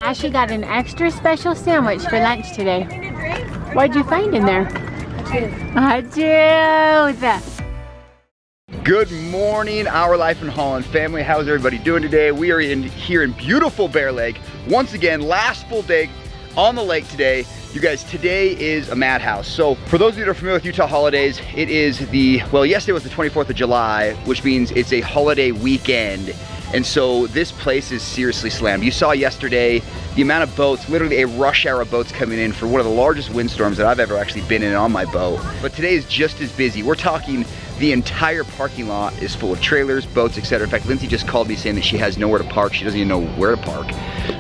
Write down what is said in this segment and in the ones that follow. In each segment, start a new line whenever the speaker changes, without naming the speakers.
Ashley got an extra special sandwich for lunch today. What'd you find in there? Hot juice.
Good morning, Our Life in Holland family. How's everybody doing today? We are here in beautiful Bear Lake. Once again, last full day on the lake today. You guys, today is a madhouse. So for those of you that are familiar with Utah holidays, it is yesterday was the 24th of July, which means it's a holiday weekend. And so this place is seriously slammed. You saw yesterday the amount of boats, literally a rush hour of boats coming in for one of the largest windstorms that I've ever actually been in on my boat. But today is just as busy. We're talking the entire parking lot is full of trailers, boats, etc. In fact, Lindsay just called me saying that she has nowhere to park. She doesn't even know where to park.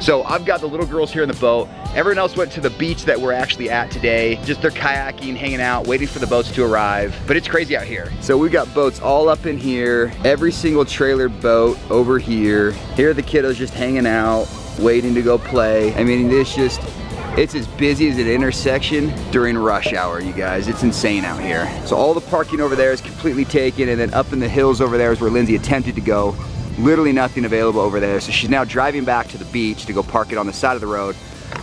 So I've got the little girls here in the boat. Everyone else went to the beach that we're actually at today. Just they're kayaking, hanging out, waiting for the boats to arrive. But it's crazy out here. So we've got boats all up in here. Every single trailer boat over here. Here are the kiddos just hanging out, waiting to go play. I mean, it's as busy as an intersection during rush hour, you guys. It's insane out here. So all the parking over there is completely taken, and then up in the hills over there is where Lindsay attempted to go. Literally nothing available over there. So she's now driving back to the beach to go park it on the side of the road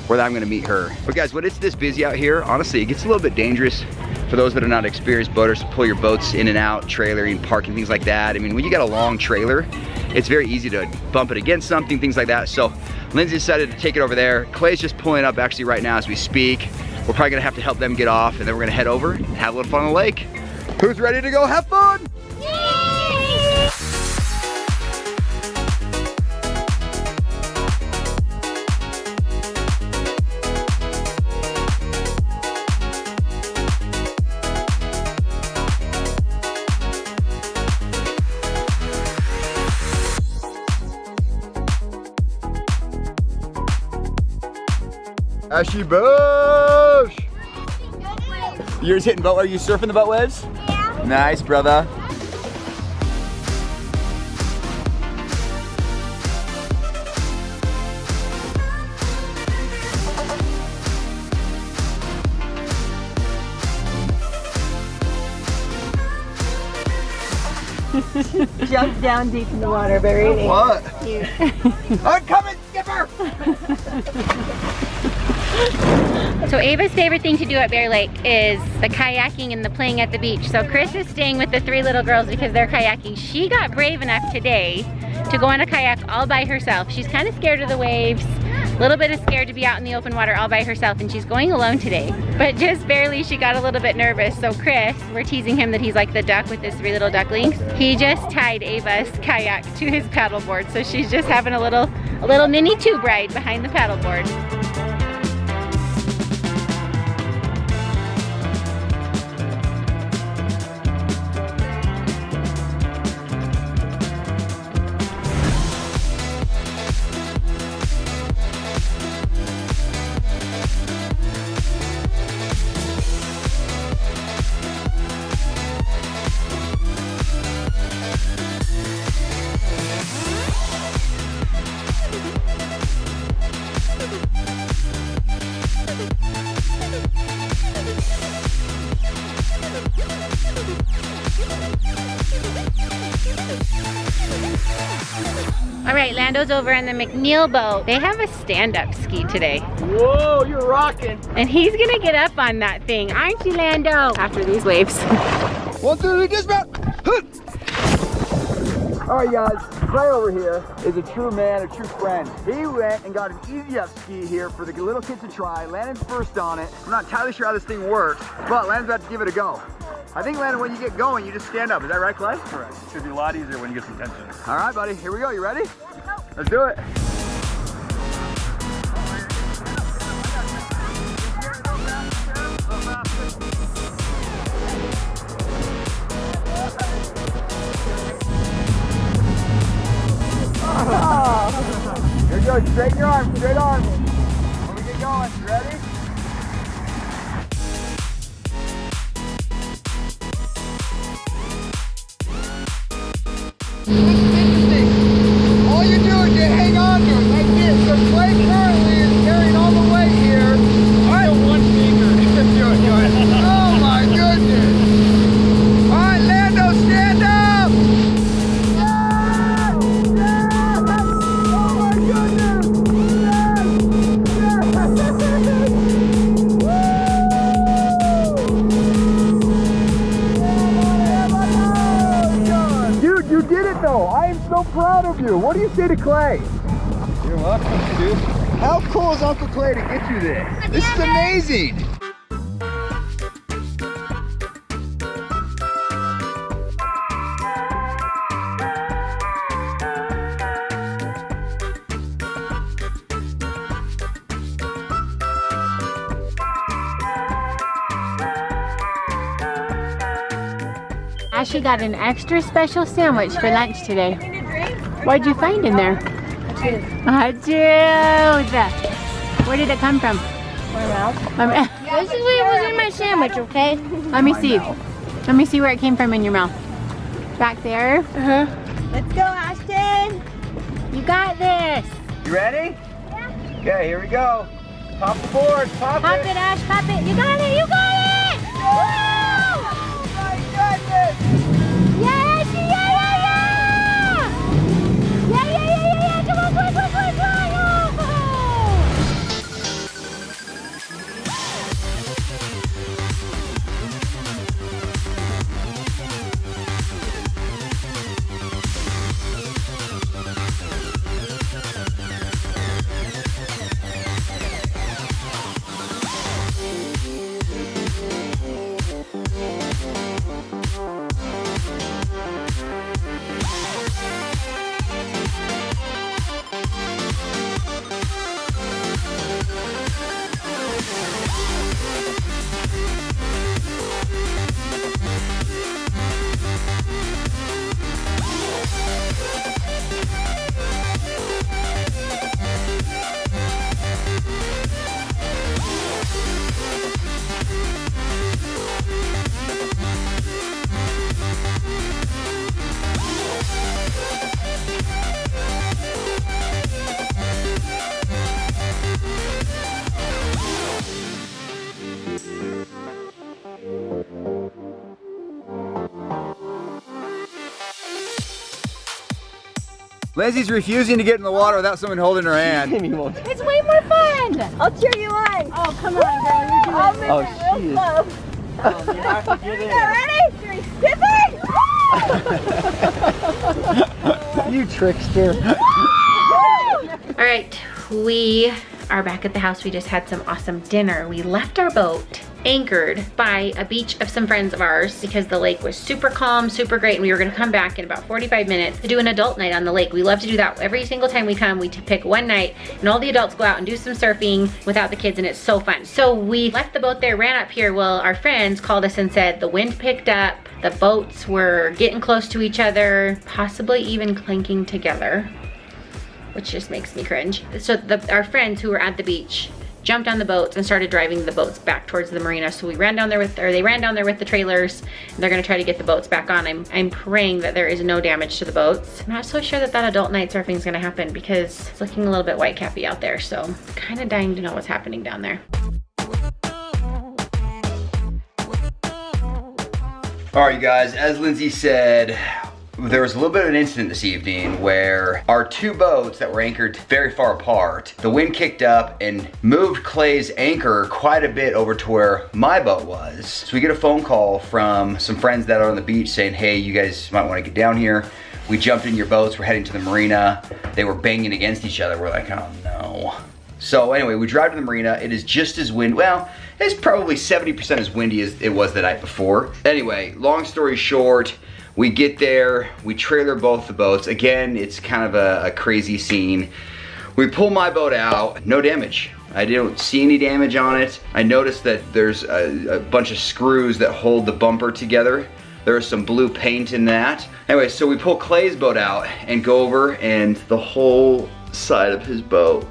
where I'm gonna meet her. But guys, when it's this busy out here, honestly, it gets a little bit dangerous for those that are not experienced boaters to pull your boats in and out, trailering, parking, things like that. I mean, when you got a long trailer, it's very easy to bump it against something, things like that. So Lindsay decided to take it over there. Clay's just pulling up actually right now as we speak. We're probably gonna have to help them get off, and then we're gonna head over and have a little fun on the lake. Who's ready to go have fun? Yay! Ashley Bush! You're just hitting boat, are you surfing the boat waves? Yeah. Nice, brother.
Jumped down deep in the water, but really.
What? I'm coming, skipper!
So Ava's favorite thing to do at Bear Lake is the kayaking and the playing at the beach. So Chris is staying with the three little girls because they're kayaking. She got brave enough today to go on a kayak all by herself. She's kind of scared of the waves, a little bit scared to be out in the open water all by herself, and she's going alone today. But just barely, she got a little bit nervous. So Chris, we're teasing him that he's like the duck with his three little ducklings. He just tied Ava's kayak to his paddleboard. So she's just having a little mini tube ride behind the paddleboard. All right, Lando's over on the McNeil boat. They have a stand-up ski today.
Whoa, you're rocking.
And he's gonna get up on that thing, aren't you, Lando? After these waves.
1, 2, 3, dismount. All right, guys, Clay over here is a true man, a true friend. He went and got an easy up ski here for the little kids to try. Landon's first on it. I'm not entirely sure how this thing works, but Landon's about to give it a go. I think, Landon, when you get going, you just stand up. Is that right, Clay?
Correct. It should be a lot easier when you get some tension.
All right, buddy. Here we go. You ready? Let's do it. Oh. Here we go. Straighten your arms. Straight arms. When we get going, you ready? All you're doing is hang on to it like this. So Clay currently is carrying all the weight here. All right, one finger. Do it. Oh my goodness. All right, Lando, stand up. Yes! Yes! Oh my goodness. Yes! proud of you. What do you say to Clay?
You're welcome, dude.
How cool is Uncle Clay to get you this? This is amazing.
Ashley got an extra special sandwich for lunch today. What'd you find in there? A tooth. Where did it come from?
My mouth. This is what was in my sandwich, okay?
Let me see. Let me see where it came from in your mouth. Back there.
Uh-huh. Let's go, Ashton.
You got this.
You ready? Yeah. Okay, here we go. Pop the board, pop
Pop
it.
it, Ash, pop it. You got it, you got it! Woo!
Oh my goodness!
Yeah, Ashley, yeah! Come on, quick! Oh!
Lindsay's refusing to get in the water without someone holding her hand.
It's way more fun.
I'll cheer you on.
Oh, come on, girl. You're doing
I'll make it real slow.
You have to get in.
Ready? 3, skip it!
You trickster.
All right, we are back at the house. We just had some awesome dinner. We left our boat anchored by a beach of some friends of ours because the lake was super calm, super great, and we were gonna come back in about 45 minutes to do an adult night on the lake. We love to do that every single time we come. We pick one night and all the adults go out and do some surfing without the kids, and it's so fun. So we left the boat there, ran up here. Well, our friends called us and said the wind picked up, the boats were getting close to each other, possibly even clinking together, which just makes me cringe. So our friends who were at the beach jumped on the boats and started driving the boats back towards the marina. So we ran down there with, or they ran down there with the trailers, and they're gonna try to get the boats back on. I'm praying that there is no damage to the boats. I'm not so sure that adult night surfing is gonna happen because it's looking a little bit white cappy out there. So I'm kind of dying to know what's happening down there.
All right, you guys, as Lindsay said, there was a little bit of an incident this evening where our two boats that were anchored very far apart, the wind kicked up and moved Clay's anchor quite a bit over to where my boat was. So we get a phone call from some friends that are on the beach saying, hey, you guys might want to get down here. We jumped in your boats, we're heading to the marina. They were banging against each other. We're like, oh no. So anyway, we drive to the marina. It is just as windy. Well, it's probably 70% as windy as it was the night before. Anyway, long story short, we get there, we trailer both the boats. Again, it's kind of a crazy scene. We pull my boat out, no damage. I didn't see any damage on it. I noticed that there's a bunch of screws that hold the bumper together. There's some blue paint in that. Anyway, so we pull Clay's boat out and go over, and the whole side of his boat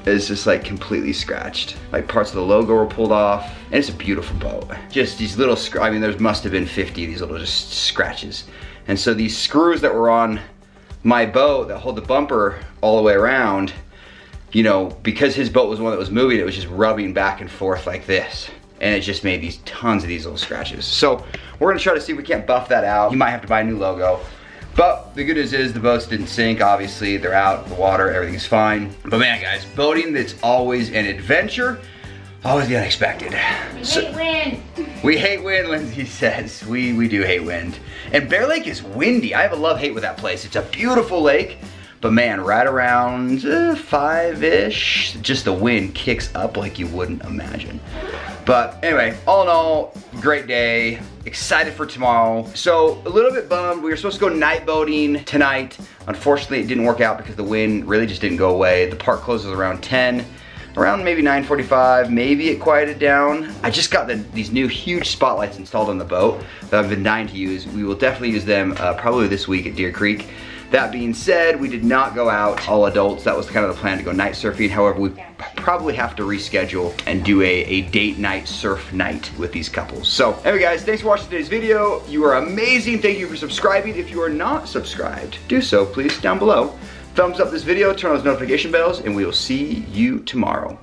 is just like completely scratched. Like parts of the logo were pulled off, and it's a beautiful boat. Just these little, I mean, there must have been 50 of these little just scratches. And so these screws that were on my boat that hold the bumper all the way around, you know, because his boat was the one that was moving, it was just rubbing back and forth like this. And it just made these tons of these little scratches. So we're gonna try to see if we can't buff that out. You might have to buy a new logo. But the good news is the boats didn't sink, obviously. They're out of the water, everything's fine. But man, guys, boating, that's always an adventure, always the unexpected.
We hate wind.
We hate wind, Lindsay says. We do hate wind. And Bear Lake is windy. I have a love-hate with that place. It's a beautiful lake, But man, right around 5-ish, just the wind kicks up like you wouldn't imagine. But anyway, all in all, great day. Excited for tomorrow. So a little bit bummed. We were supposed to go night boating tonight. Unfortunately, it didn't work out because the wind really just didn't go away. The park closes around 10. Around maybe 9:45, maybe it quieted down. I just got these new huge spotlights installed on the boat that I've been dying to use. We will definitely use them probably this week at Deer Creek. That being said, we did not go out all adults. That was kind of the plan, to go night surfing. However, we probably have to reschedule and do a date night surf night with these couples. So anyway guys, thanks for watching today's video. You are amazing. Thank you for subscribing. If you are not subscribed, do so please down below. Thumbs up this video, turn on those notification bells, and we will see you tomorrow.